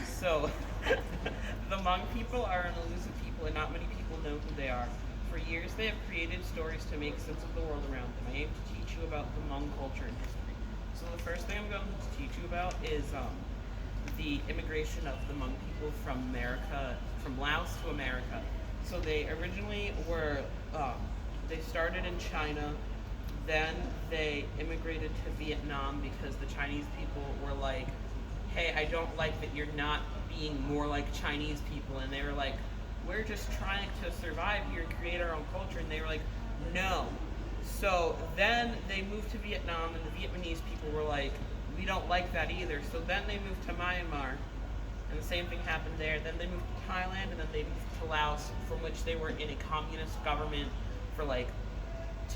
So, the Hmong people are an elusive people, and not many people know who they are. For years, they have created stories to make sense of the world around them. I aim to teach you about the Hmong culture and history. So, the first thing I'm going to teach you about is the immigration of the Hmong people from America, from Laos to America. So, they originally were, they started in China. Then they immigrated to Vietnam because the Chinese people were like, hey, I don't like that you're not being more like Chinese people. And they were like, we're just trying to survive here and create our own culture. And they were like, no. So then they moved to Vietnam, and the Vietnamese people were like, we don't like that either. So then they moved to Myanmar, and the same thing happened there. Then they moved to Thailand, and then they moved to Laos, from which they were in a communist government for like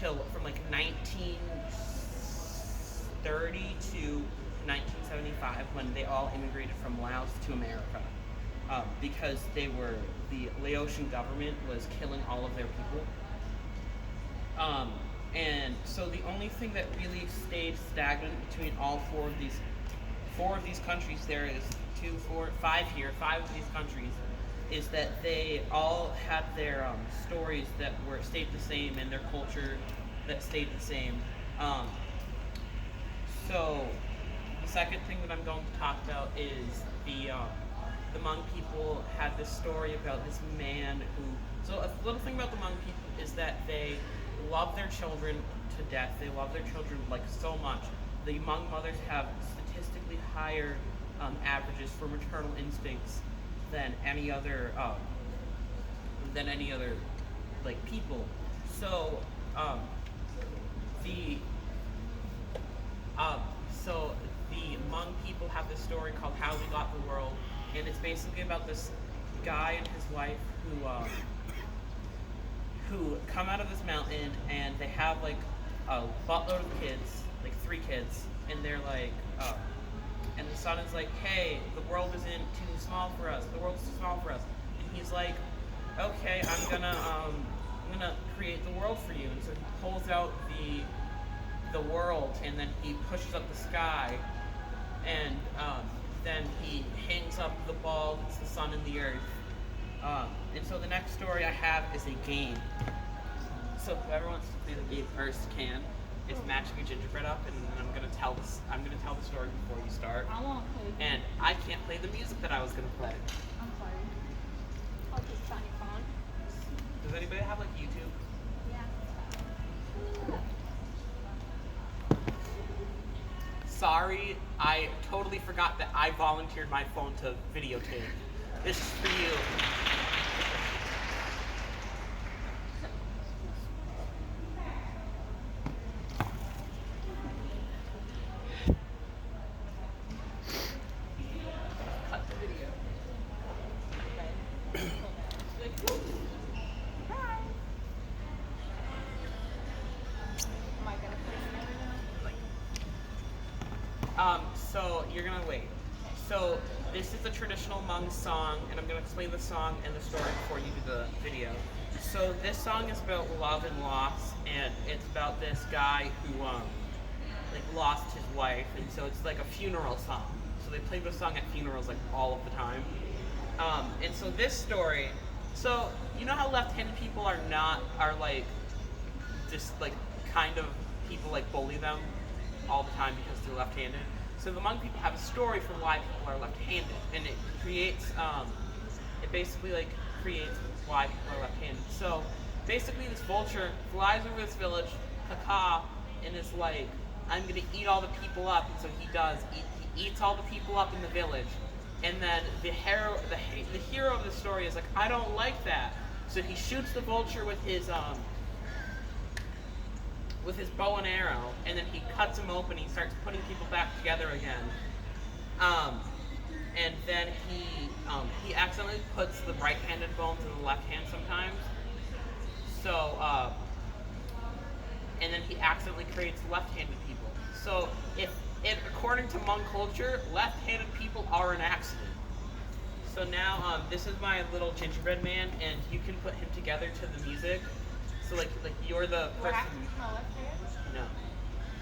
from like 1930 to 1975, when they all immigrated from Laos to America, because the Laotian government was killing all of their people. And so the only thing that really stayed stagnant between all four of these countries, there is five of these countries, is that they all had their stories that stayed the same, and their culture that stayed the same. So the second thing that I'm going to talk about is the Hmong people had this story about this man who. So a little thing about the Hmong people is that they love their children to death. They love their children like so much. The Hmong mothers have statistically higher averages for maternal instincts than any other like people. So the so the Hmong people have this story called "How We Got the World," and it's basically about this guy and his wife who come out of this mountain, and they have like a buttload of kids, like 3 kids, and they're like, and the son is like, hey, the world isn't too small for us. The world's too small for us. And he's like, okay, I'm gonna create the world for you. And so he pulls out the world, and then he pushes up the sky, and then he hangs up the ball that's the sun and the earth. And so the next story I have is a game. So whoever wants to play the game first can. It's matching your gingerbread up, and then I'm gonna tell the story before you start. I want to play. And I can't play the music that I was gonna play. I'm sorry. I'll just find your phone. Does anybody have like YouTube? Yeah. Sorry, I totally forgot that I volunteered my phone to videotape. This is for you. Cut the video. Hi. Am I gonna play another now? So you're gonna wait. So this is a traditional Hmong song, and I'm gonna explain the song and the story before you do the video. So this song is about love and loss, and it's about this guy who like lost his wife, and so it's like a funeral song. So they play this song at funerals like all of the time. And so this story, so you know how left-handed people are like just like kind of people like bully them all the time because they're left-handed. So the Hmong people have a story for why people are left-handed, and it creates, it basically like creates why people are left-handed. So basically, this vulture flies over this village, Kaka, and is like, I'm gonna eat all the people up, and so he does. He eats all the people up in the village, and then the hero of the story is like, I don't like that, so he shoots the vulture with his bow and arrow, and then he cuts him open. He starts putting people back together again, and then he accidentally puts the right-handed bones in the left hand sometimes. So and then he accidentally creates left-handed people. So according to Hmong culture, left-handed people are an accident. So now this is my little gingerbread man, and you can put him together to the music. So like you're the Do I person. have to use my left hand? No.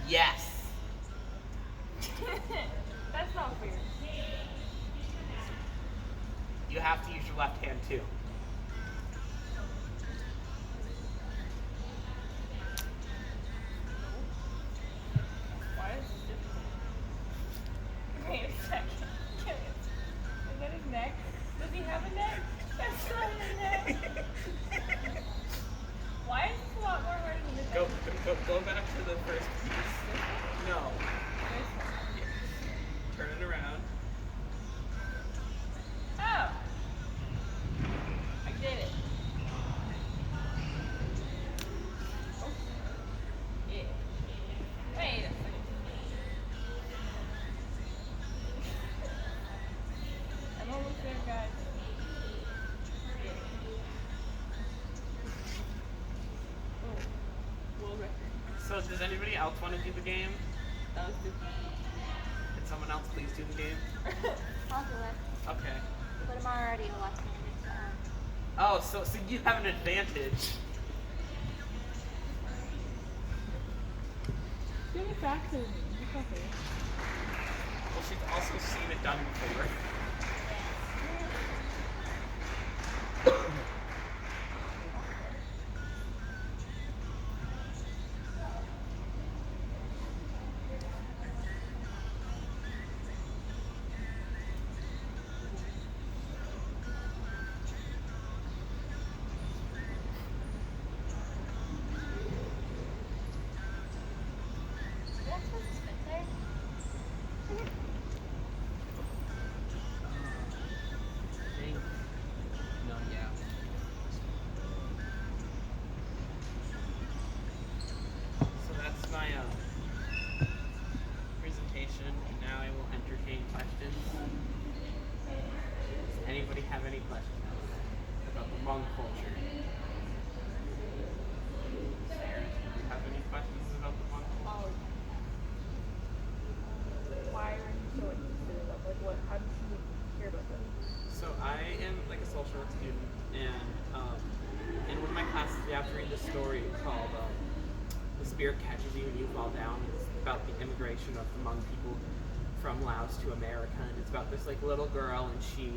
Yes. That's not fair. You have to use your left hand too. Why is this difficult? Wait a second. Is that his neck? Does he have a neck? That's not his neck. Why is this a lot more harder than this? Go back to the first piece. No. Turn it around. Oh! I did it. Oh. Yeah. Wait a second. I'm almost there, guys. Yeah. Oh. World record. So does anybody else want to do the game? That was good. Can someone else please do the game? I'll do it. Okay. But I'm already a left-handed, so. Oh, so you have an advantage. Give it back to me. It's okay. Well, she's also seen it done before. That's supposed to fit there. No, yeah. So that's my presentation. Now I will entertain questions. Does anybody have any questions about the Hmong culture? Sarah, do you have any questions about the Hmong culture? Why are you so interested in them? Like, what? How did you hear about them? So I am like a social work student, and in one of my classes we have to read this story called "The Spirit Catches You and You Fall Down." It's about the immigration of the Hmong people from Laos to America, and it's about this like little girl, and she.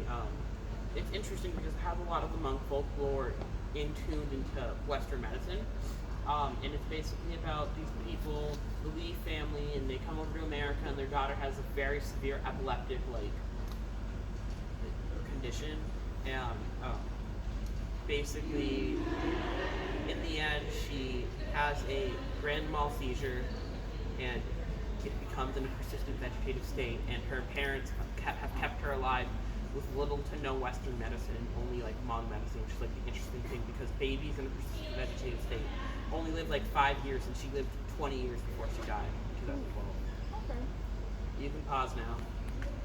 It's interesting because I have a lot of the Hmong folklore tuned into Western medicine, and it's basically about these people, the Lee family, and they come over to America, and their daughter has a very severe epileptic condition, and basically, in the end, she has a grand mal seizure, and it becomes in a persistent vegetative state, and her parents have kept her alive with little to no Western medicine, only like Hmong medicine, which is like the interesting thing because babies in a persistent vegetative state only live like 5 years, and she lived 20 years before she died in 2012. Okay. You can pause now.